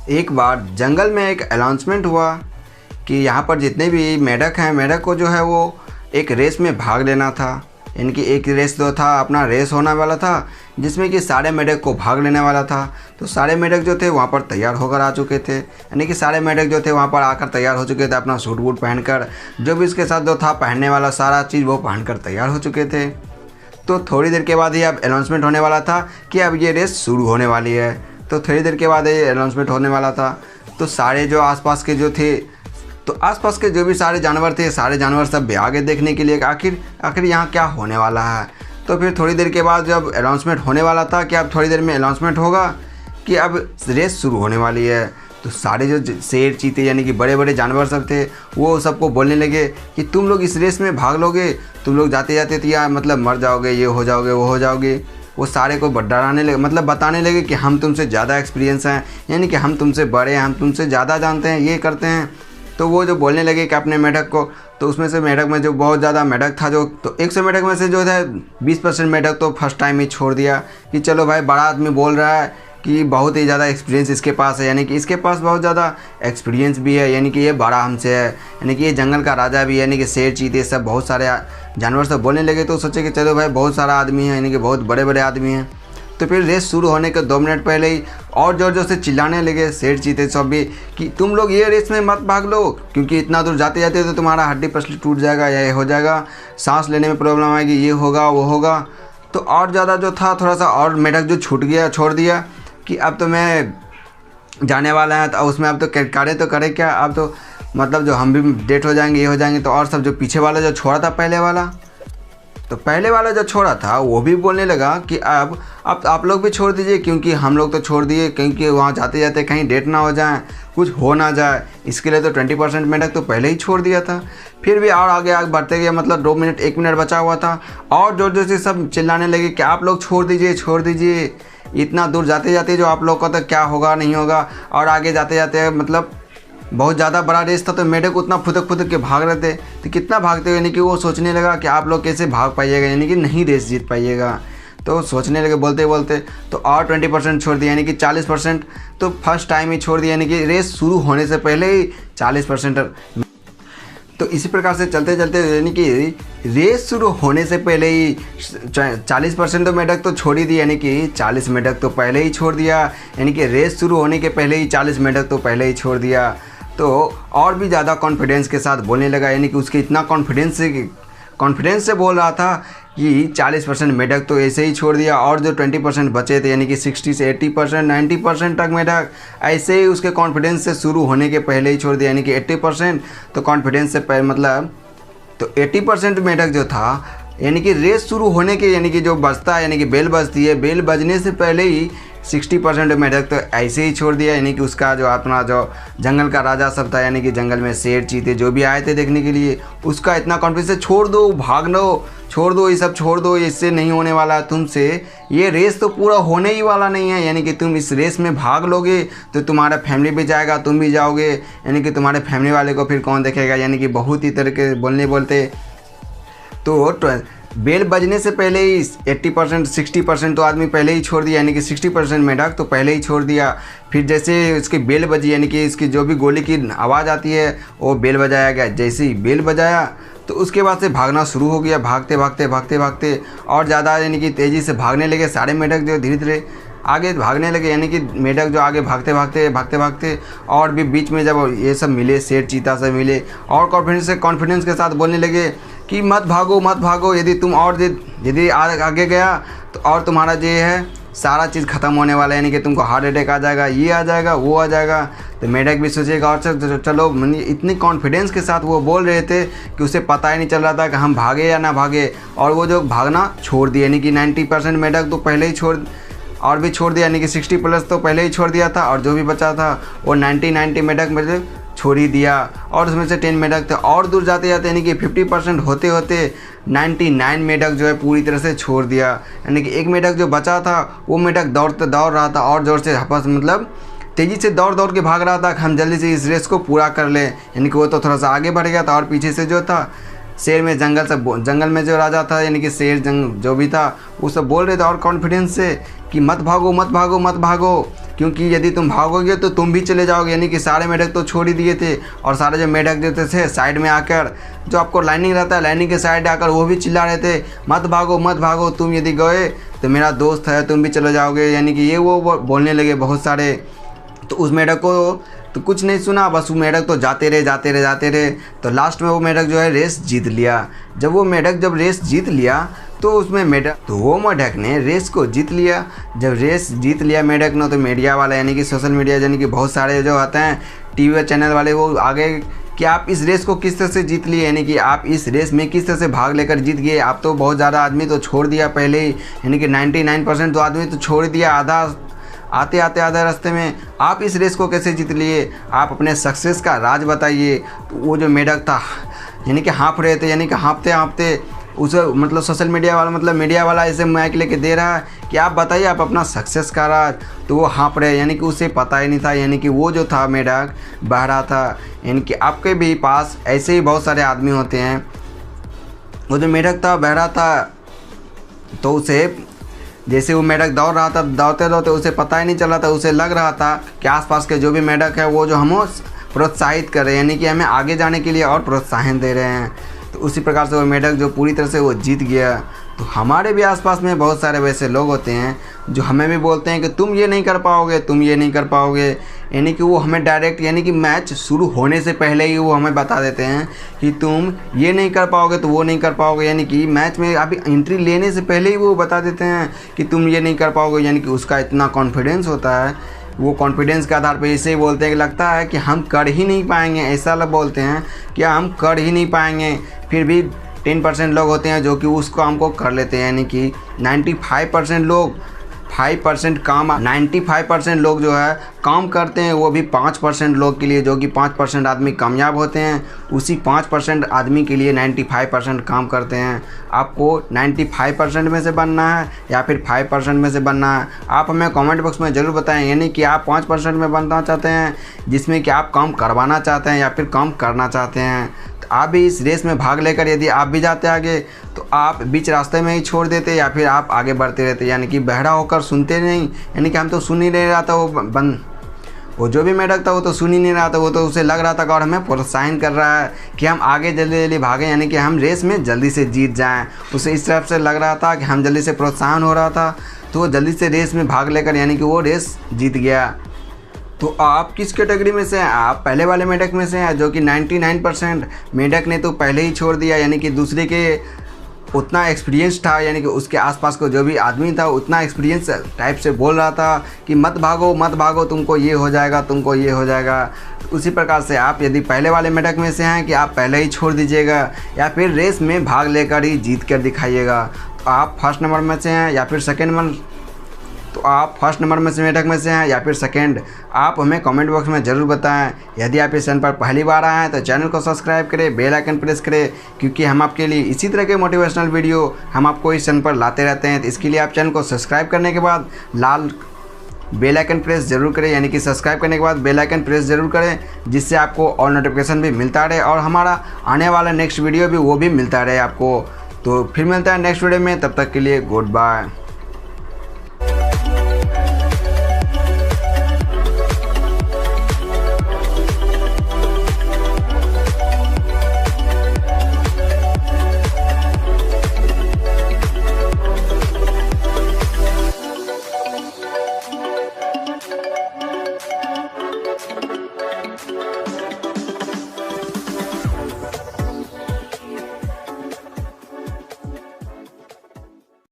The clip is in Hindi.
एक बार जंगल में एक अनाउंसमेंट हुआ कि यहाँ पर जितने भी मेढक हैं, मेढक को जो है वो एक रेस में भाग लेना था। यानी कि एक रेस जो था अपना रेस होने वाला था, जिसमें कि सारे मेढक को भाग लेने वाला था। तो सारे मेढक जो थे वहाँ पर तैयार होकर आ चुके थे। यानी कि सारे मेढक जो थे वहाँ पर आकर तैयार हो चुके थे, अपना सूट वूट पहनकर, जो भी इसके साथ जो था पहनने वाला सारा चीज़ वो पहनकर तैयार हो चुके थे। तो थोड़ी देर के बाद ही अब अनाउंसमेंट होने वाला था कि अब ये रेस शुरू होने वाली है। तो थोड़ी देर के बाद ये अनाउंसमेंट होने वाला था। तो सारे जो आसपास के जो थे, तो आसपास के जो भी सारे जानवर थे, सारे जानवर सब आगे देखने के लिए आखिर यहाँ क्या होने वाला है। तो फिर थोड़ी देर के बाद जब अनाउंसमेंट होने वाला था कि अब थोड़ी देर में अनाउंसमेंट होगा कि अब रेस शुरू होने वाली है, तो सारे जो शेर, चीते यानी कि बड़े बड़े जानवर सब थे वो सबको बोलने लगे कि तुम लोग इस रेस में भाग लोगे, तुम लोग जाते जाते तो या मतलब मर जाओगे, ये हो जाओगे, वो हो जाओगे। वो सारे को डराने लगे, मतलब बताने लगे कि हम तुमसे ज़्यादा एक्सपीरियंस हैं, यानी कि हम तुमसे बड़े हैं, हम तुमसे ज़्यादा जानते हैं, ये करते हैं। तो वो जो बोलने लगे कि अपने मेढक को, तो उसमें से मेढक में जो बहुत ज़्यादा मेढक था, जो तो 100 मेढक में से जो है 20% मेढक तो फर्स्ट टाइम ही छोड़ दिया कि चलो भाई, बड़ा आदमी बोल रहा है कि बहुत ही ज़्यादा एक्सपीरियंस इसके पास है, यानी कि इसके पास बहुत ज़्यादा एक्सपीरियंस भी है, यानी कि ये बड़ा हमसे है, यानी कि ये जंगल का राजा भी है, यानी कि शेर, चीते सब बहुत सारे जानवर सब बोलने लगे। तो सोचे कि चलो भाई, बहुत सारा आदमी है, यानी कि बहुत बड़े बड़े आदमी हैं। तो फिर रेस शुरू होने के 2 मिनट पहले ही और ज़ोर ज़ोर से चिल्लाने लगे शेर, चीते सब भी कि तुम लोग ये रेस में मत भाग लो, क्योंकि इतना दूर जाते जाते तो तुम्हारा हड्डी पसली टूट जाएगा, या ये हो जाएगा, सांस लेने में प्रॉब्लम आएगी, ये होगा, वो होगा। तो और ज़्यादा जो था थोड़ा सा और मेढक जो छोड़ दिया कि अब तो मैं जाने वाला है, तो उसमें अब तो करे क्या, अब तो मतलब जो हम भी डेट हो जाएंगे, ये हो जाएंगे। तो और सब जो पीछे वाला जो छोड़ा था, पहले वाला जो छोड़ा था वो भी बोलने लगा कि अब आप लोग भी छोड़ दीजिए, क्योंकि हम लोग तो छोड़ दिए, क्योंकि वहाँ जाते जाते कहीं डेट ना हो जाए, कुछ हो ना जाए, इसके लिए तो 20% मेढक तो पहले ही छोड़ दिया था। फिर भी और आगे बढ़ते गए, मतलब 2 मिनट 1 मिनट बचा हुआ था, और जोर जोर से सब चिल्लाने लगे कि आप लोग छोड़ दीजिए, इतना दूर जाते जाते जो आप लोग का तो क्या होगा, नहीं होगा। और आगे जाते जाते मतलब बहुत ज़्यादा बड़ा रेस था, तो मेढक उतना फुदक के भाग रहे थे, तो कितना भागते हुए, यानी कि वो सोचने लगा कि आप लोग कैसे भाग पाइएगा, यानी कि नहीं रेस जीत पाइएगा। तो सोचने लगे बोलते बोलते, तो और 20% छोड़ दिया, यानी कि 40% तो फर्स्ट टाइम ही छोड़ दिया, यानी कि रेस शुरू होने से पहले ही 40%। तो इसी प्रकार से चलते चलते, यानी कि रेस शुरू होने से पहले ही 40% तो मेढक तो छोड़ ही दिया, यानी कि 40 मेढक तो पहले ही छोड़ दिया, यानी कि रेस शुरू होने के पहले ही 40 मेढक तो पहले ही छोड़ दिया। तो और भी ज़्यादा कॉन्फिडेंस के साथ बोलने लगा, यानी कि उसके इतना कॉन्फिडेंस से बोल रहा था कि 40% मेढक तो ऐसे ही छोड़ दिया, और जो 20% बचे थे, यानी कि 60 से 80%, 90% तक मेढक ऐसे ही उसके कॉन्फिडेंस से शुरू होने के पहले ही छोड़ दिया, यानी कि 80%। तो कॉन्फिडेंस से मतलब तो 80% मेढक जो था, यानी कि रेस शुरू होने के, यानी कि जो बजता है, यानी कि बेल बजती है, बेल बजने से पहले ही 60% मेढक तो ऐसे ही छोड़ दिया, यानी कि उसका जो अपना जो जंगल का राजा सब था, यानी कि जंगल में शेर, चीते जो भी आए थे देखने के लिए, उसका इतना कॉन्फिडेंस है, छोड़ दो, भाग लो, छोड़ दो, ये सब छोड़ दो, इससे नहीं होने वाला तुमसे, ये रेस तो पूरा होने ही वाला नहीं है, यानी कि तुम इस रेस में भाग लोगे तो तुम्हारा फैमिली भी जाएगा, तुम भी जाओगे, यानी कि तुम्हारे फैमिली वाले को फिर कौन देखेगा, यानी कि बहुत ही तरह के बोलते। तो बेल बजने से पहले ही 80% 60% तो आदमी पहले ही छोड़ दिया, यानी कि 60% मेढक तो पहले ही छोड़ दिया। फिर जैसे इसकी बेल बजी, यानी कि इसकी जो भी गोली की आवाज़ आती है वो बेल बजाया गया, जैसे ही बेल बजाया तो उसके बाद से भागना शुरू हो गया, भागते और ज़्यादा, यानी कि तेज़ी से भागने लगे सारे मेढक, जो धीरे धीरे आगे भागने लगे, यानी कि मेढक जो आगे भागते और भी बीच में जब ये सब मिले, शेर, चीता सब मिले, और कॉन्फिडेंस के साथ बोलने लगे कि मत भागो, यदि तुम और यदि आगे गया तो और तुम्हारा जो है सारा चीज़ ख़त्म होने वाला है, यानी कि तुमको हार्ट अटैक आ जाएगा, ये आ जाएगा, वो आ जाएगा। तो मेढक भी सोचेगा और चलो, इतनी कॉन्फिडेंस के साथ वो बोल रहे थे कि उसे पता ही नहीं चल रहा था कि हम भागे या ना भागे, और वो जो भागना छोड़ दिया, यानी कि 90% मेढक तो पहले ही छोड़ दिया, यानी कि 60+ तो पहले ही छोड़ दिया था, और जो भी बचा था वो 90 मेढक में छोड़ ही दिया, और उसमें से 10 मेढक थे, और दूर जाते यानी कि 50% होते 99 मेढक जो है पूरी तरह से छोड़ दिया, यानी कि एक मेढक जो बचा था वो मेढक दौड़ रहा था, और जोर से मतलब तेज़ी से दौड़ के भाग रहा था कि हम जल्दी से इस रेस को पूरा कर लें, यानी कि वो तो थोड़ा सा आगे बढ़ गया था, और पीछे से जो था शेर में जंगल में जो राजा था, यानी कि शेर जो भी था वो सब बोल रहे थे और कॉन्फिडेंस से कि मत भागो मत भागो मत भागो, क्योंकि यदि तुम भागोगे तो तुम भी चले जाओगे। यानी कि सारे मेढक तो छोड़ ही दिए थे और सारे जो मेढक देते थे साइड में आकर, जो आपको लाइनिंग रहता है लाइनिंग के साइड आकर वो भी चिल्ला रहे थे मत भागो, तुम यदि गए तो मेरा दोस्त है तुम भी चले जाओगे। यानी कि ये वो बोलने लगे बहुत सारे। तो उस मेढक को तो कुछ नहीं सुना, बस वो मेढक तो जाते रहे। तो लास्ट में वो मेढक जो है रेस जीत लिया। जब वो मेढक जब रेस जीत लिया तो उसमें वो मेढक ने रेस को जीत लिया। जब रेस जीत लिया मेढक ने, तो मीडिया वाला यानी कि सोशल मीडिया यानी कि बहुत सारे जो आते हैं टीवी चैनल वाले, वो आगे कि आप इस रेस को किस तरह से जीत लिए, यानी कि आप इस रेस में किस तरह से भाग लेकर जीत गए। आप तो बहुत ज़्यादा आदमी तो छोड़ दिया पहले ही, यानी कि 99% तो आदमी तो छोड़ दिया, आधा आते आधे रास्ते में। आप इस रेस को कैसे जीत लिए, आप अपने सक्सेस का राज बताइए। तो वो जो मेढक था यानी कि हाँफ रहे थे, यानी कि हाँफते उसे मतलब सोशल मीडिया वाला मतलब मीडिया वाला ऐसे माइक लेके दे रहा है कि आप बताइए आप अपना सक्सेस का राज। तो वो हाँफ रहे, यानी कि उसे पता ही नहीं था, यानी कि वो जो था मेढक बहरा था। यानी कि आपके भी पास ऐसे ही बहुत सारे आदमी होते हैं। वो जो मेढक था बहरा था, तो उसे जैसे वो मेढक दौड़ रहा था, दौड़ते उसे पता ही नहीं चला था। उसे लग रहा था कि आसपास के जो भी मेढक है वो जो हमें प्रोत्साहित कर रहे हैं, यानी कि हमें आगे जाने के लिए और प्रोत्साहन दे रहे हैं। तो उसी प्रकार से वो मेढक जो पूरी तरह से वो जीत गया। तो हमारे भी आसपास में बहुत सारे वैसे लोग होते हैं जो हमें भी बोलते हैं कि तुम ये नहीं कर पाओगे, यानी कि वो हमें डायरेक्ट यानी कि मैच शुरू होने से पहले ही वो हमें बता देते हैं कि तुम ये नहीं कर पाओगे तो वो नहीं कर पाओगे। यानी कि मैच में अभी एंट्री लेने से पहले ही वो बता देते हैं कि तुम ये नहीं कर पाओगे। यानी कि उसका इतना कॉन्फिडेंस होता है, वो कॉन्फिडेंस के आधार पर इसे बोलते हैं कि लगता है कि हम कर ही नहीं पाएंगे। ऐसा लोग बोलते हैं कि हम कर ही नहीं पाएंगे। फिर भी 10% लोग होते हैं जो कि उस काम को कर लेते हैं। यानी कि 95% लोग 95% लोग जो है काम करते हैं, वो भी 5% लोग के लिए, जो कि 5% आदमी कामयाब होते हैं। उसी 5% आदमी के लिए 95% काम करते हैं। आपको 95% में से बनना है या फिर 5% में से बनना है, आप हमें कमेंट बॉक्स में ज़रूर बताएं। यानी कि आप 5% में बनना चाहते हैं जिसमें कि आप काम करवाना चाहते हैं या फिर काम करना चाहते हैं। तो आप भी इस रेस में भाग लेकर यदि आप भी जाते आगे तो आप बीच रास्ते में ही छोड़ देते या फिर आप आगे बढ़ते रहते। यानी कि बहरा होकर सुनते नहीं, यानी कि हम तो सुन ही नहीं रहा था। वो जो भी मेढक था वो तो सुन ही नहीं रहा था, वो तो उसे लग रहा था और हमें प्रोत्साहन कर रहा है कि हम आगे जल्दी भागें, यानी कि हम रेस में जल्दी से जीत जाएं। उसे इस तरफ से लग रहा था कि हम जल्दी से प्रोत्साहन हो रहा था, तो वो जल्दी से रेस में भाग लेकर यानी कि वो रेस जीत गया। तो आप किस कैटेगरी में से हैं? आप पहले वाले मेढक में से हैं जो कि 99% मेढक ने तो पहले ही छोड़ दिया, यानी कि दूसरे के उतना एक्सपीरियंस था, यानी कि उसके आसपास को जो भी आदमी था उतना एक्सपीरियंस टाइप से बोल रहा था कि मत भागो तुमको ये हो जाएगा। तो उसी प्रकार से आप यदि पहले वाले मेढक में से हैं कि आप पहले ही छोड़ दीजिएगा या फिर रेस में भाग लेकर ही जीत कर दिखाइएगा। तो आप फर्स्ट नंबर में से हैं या फिर सेकेंड नंबर, तो आप फर्स्ट नंबर में से मेढक में से हैं या फिर सेकंड, आप हमें कमेंट बॉक्स में ज़रूर बताएं। यदि आप इस चैनल पर पहली बार आए हैं तो चैनल को सब्सक्राइब करें, बेल आइकन प्रेस करें, क्योंकि हम आपके लिए इसी तरह के मोटिवेशनल वीडियो हम आपको इस चैनल पर लाते रहते हैं। तो इसके लिए आप चैनल को सब्सक्राइब करने के बाद लाल बेल आइकन प्रेस ज़रूर करें, यानी कि सब्सक्राइब करने के बाद बेल आइकन प्रेस ज़रूर करें, जिससे आपको और नोटिफिकेशन भी मिलता रहे और हमारा आने वाला नेक्स्ट वीडियो भी वो भी मिलता रहे आपको। तो फिर मिलता है नेक्स्ट वीडियो में, तब तक के लिए गुड बाय।